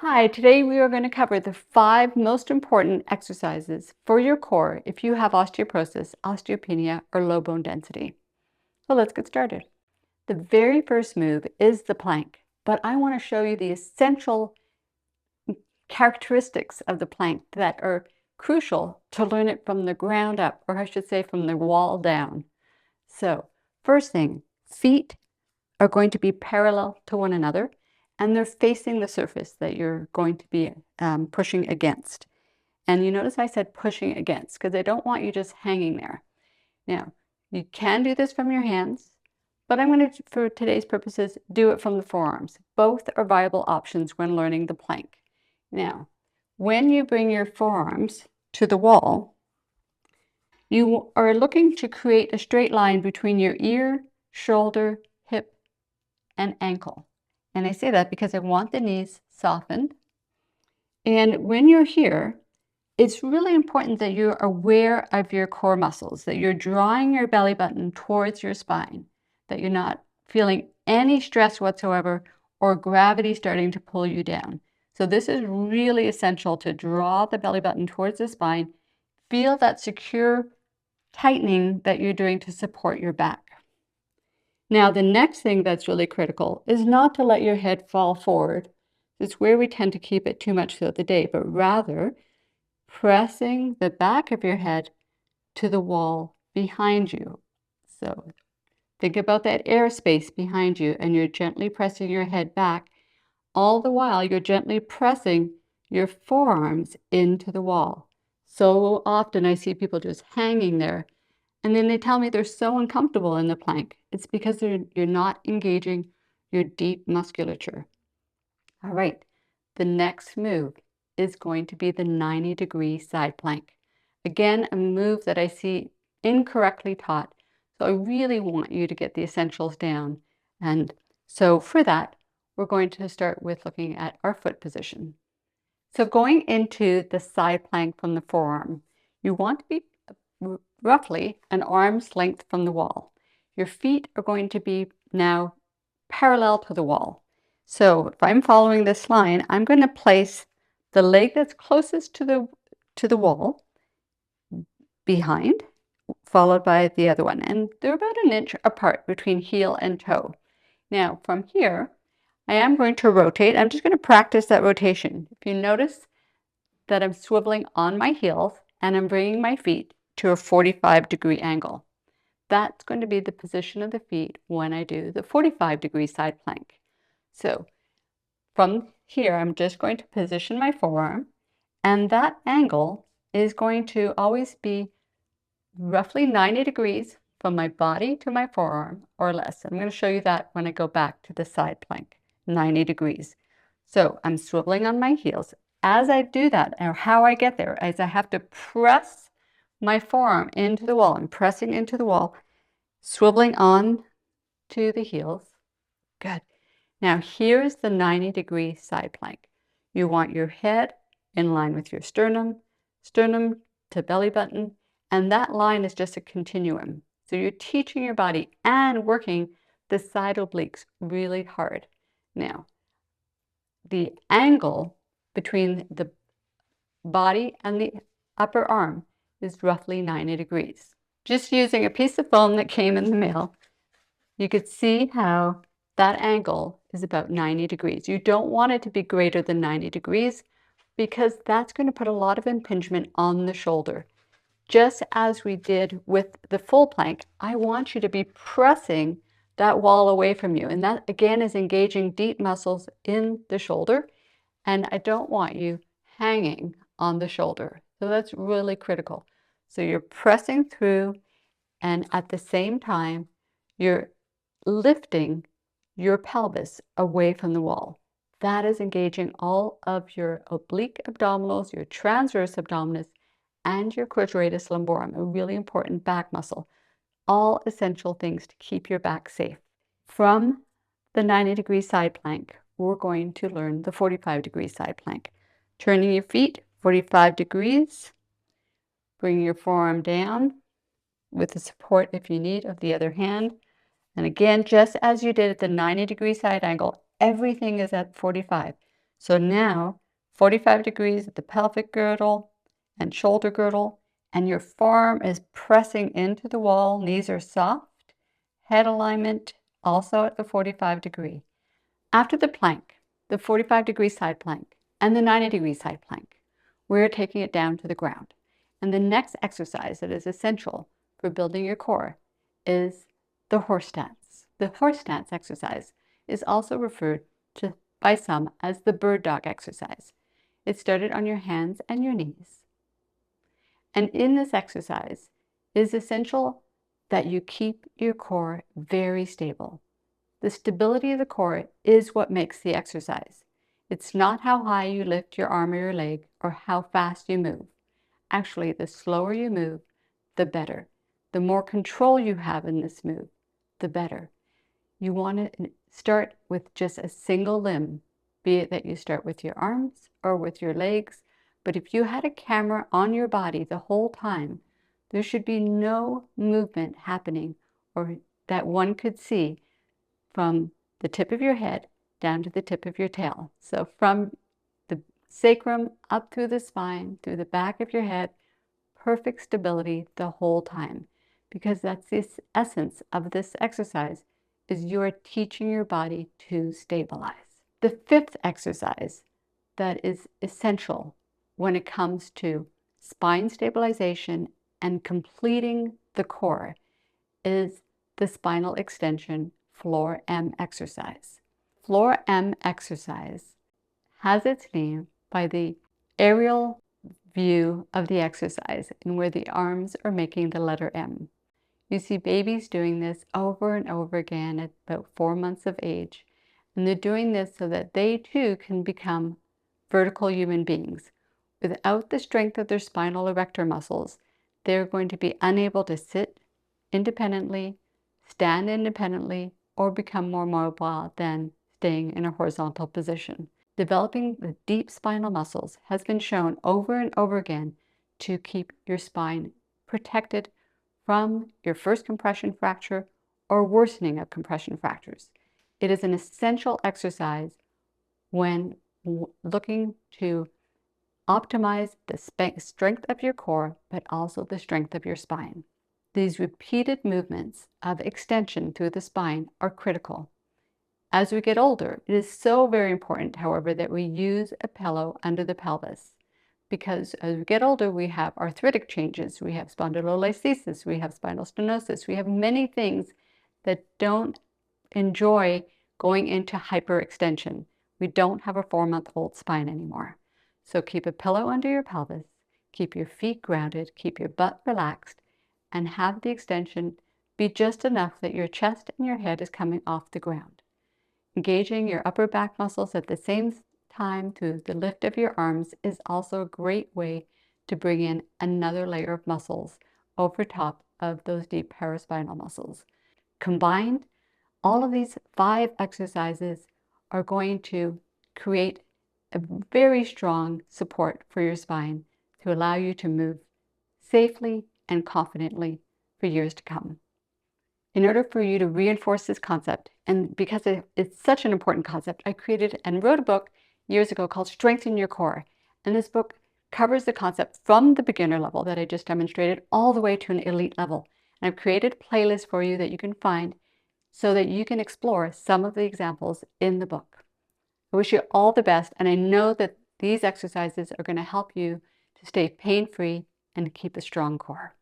Hi, today we are going to cover the 5 most important exercises for your core if you have osteoporosis, osteopenia, or low bone density. So let's get started. The very first move is the plank, but I want to show you the essential characteristics of the plank that are crucial to learn it from the ground up, or I should say from the wall down. So first thing, feet are going to be parallel to one another, and they're facing the surface that you're going to be pushing against. And you notice I said pushing against because I don't want you just hanging there. Now, you can do this from your hands, but I'm going to, for today's purposes, do it from the forearms. Both are viable options when learning the plank. Now, when you bring your forearms to the wall, you are looking to create a straight line between your ear, shoulder, hip, and ankle. And I say that because I want the knees softened. And when you're here, it's really important that you're aware of your core muscles, that you're drawing your belly button towards your spine, that you're not feeling any stress whatsoever or gravity starting to pull you down. So this is really essential to draw the belly button towards the spine. Feel that secure tightening that you're doing to support your back. Now, the next thing that's really critical is not to let your head fall forward. It's where we tend to keep it too much throughout the day, but rather pressing the back of your head to the wall behind you. So think about that airspace behind you, and you're gently pressing your head back. All the while, you're gently pressing your forearms into the wall. So often I see people just hanging there, and then they tell me they're so uncomfortable in the plank. It's because you're not engaging your deep musculature. All right, the next move is going to be the 90-degree side plank. Again, a move that I see incorrectly taught. So I really want you to get the essentials down. And so for that, we're going to start with looking at our foot position. So going into the side plank from the forearm, you want to be roughly an arm's length from the wall. Your feet are going to be now parallel to the wall. So if I'm following this line, I'm going to place the leg that's closest to the wall behind, followed by the other one. And they're about an inch apart between heel and toe. Now from here, I am going to rotate. I'm just going to practice that rotation. If you notice that I'm swiveling on my heels and I'm bringing my feet to a 45-degree angle. That's going to be the position of the feet when I do the 45-degree side plank. So from here, I'm just going to position my forearm, and that angle is going to always be roughly 90 degrees from my body to my forearm or less. I'm going to show you that when I go back to the side plank, 90 degrees. So I'm swiveling on my heels. As I do that, or how I get there, is I have to press my forearm into the wall. I'm pressing into the wall, swiveling on to the heels. Good. Now here's the 90-degree side plank. You want your head in line with your sternum, sternum to belly button, and that line is just a continuum. So you're teaching your body and working the side obliques really hard. Now, the angle between the body and the upper arm is roughly 90 degrees. Just using a piece of foam that came in the mail, you could see how that angle is about 90 degrees. You don't want it to be greater than 90 degrees because that's going to put a lot of impingement on the shoulder. Just as we did with the full plank, I want you to be pressing that wall away from you. And that again is engaging deep muscles in the shoulder. And I don't want you hanging on the shoulder. So that's really critical. So you're pressing through, and at the same time, you're lifting your pelvis away from the wall. That is engaging all of your oblique abdominals, your transverse abdominis, and your quadratus lumborum, a really important back muscle. All essential things to keep your back safe. From the 90-degree side plank, we're going to learn the 45-degree side plank. Turning your feet 45 degrees, bring your forearm down with the support, if you need, of the other hand. And again, just as you did at the 90-degree side angle, everything is at 45. So now 45 degrees at the pelvic girdle and shoulder girdle, and your forearm is pressing into the wall. Knees are soft. Head alignment also at the 45 degree. After the plank, the 45-degree side plank and the 90-degree side plank, we're taking it down to the ground. And the next exercise that is essential for building your core is the horse stance. The horse stance exercise is also referred to by some as the bird dog exercise. It's started on your hands and your knees. And in this exercise, it is essential that you keep your core very stable. The stability of the core is what makes the exercise. It's not how high you lift your arm or your leg or how fast you move. Actually, the slower you move, the better. The more control you have in this move, the better. You want to start with just a single limb, be it that you start with your arms or with your legs. But if you had a camera on your body the whole time, there should be no movement happening or that one could see from the tip of your head down to the tip of your tail. So from the sacrum up through the spine, through the back of your head, perfect stability the whole time. Because that's the essence of this exercise, is you are teaching your body to stabilize. The fifth exercise that is essential when it comes to spine stabilization and completing the core is the spinal extension floor M exercise. Floor M exercise has its name by the aerial view of the exercise and where the arms are making the letter M. You see babies doing this over and over again at about 4 months of age, and they're doing this so that they too can become vertical human beings. Without the strength of their spinal erector muscles, they're going to be unable to sit independently, stand independently, or become more mobile than staying in a horizontal position. Developing the deep spinal muscles has been shown over and over again to keep your spine protected from your first compression fracture or worsening of compression fractures. It is an essential exercise when looking to optimize the strength of your core, but also the strength of your spine. These repeated movements of extension through the spine are critical. As we get older, it is so very important, however, that we use a pillow under the pelvis, because as we get older, we have arthritic changes, we have spondylolisthesis, we have spinal stenosis, we have many things that don't enjoy going into hyperextension. We don't have a 4-month-old spine anymore. So keep a pillow under your pelvis, keep your feet grounded, keep your butt relaxed, and have the extension be just enough that your chest and your head is coming off the ground. Engaging your upper back muscles at the same time through the lift of your arms is also a great way to bring in another layer of muscles over top of those deep paraspinal muscles. Combined, all of these 5 exercises are going to create a very strong support for your spine to allow you to move safely and confidently for years to come. In order for you to reinforce this concept, and because it's such an important concept, I created and wrote a book years ago called Strengthen Your Core. And this book covers the concept from the beginner level that I just demonstrated all the way to an elite level. And I've created playlists for you that you can find so that you can explore some of the examples in the book. I wish you all the best, and I know that these exercises are going to help you to stay pain-free and keep a strong core.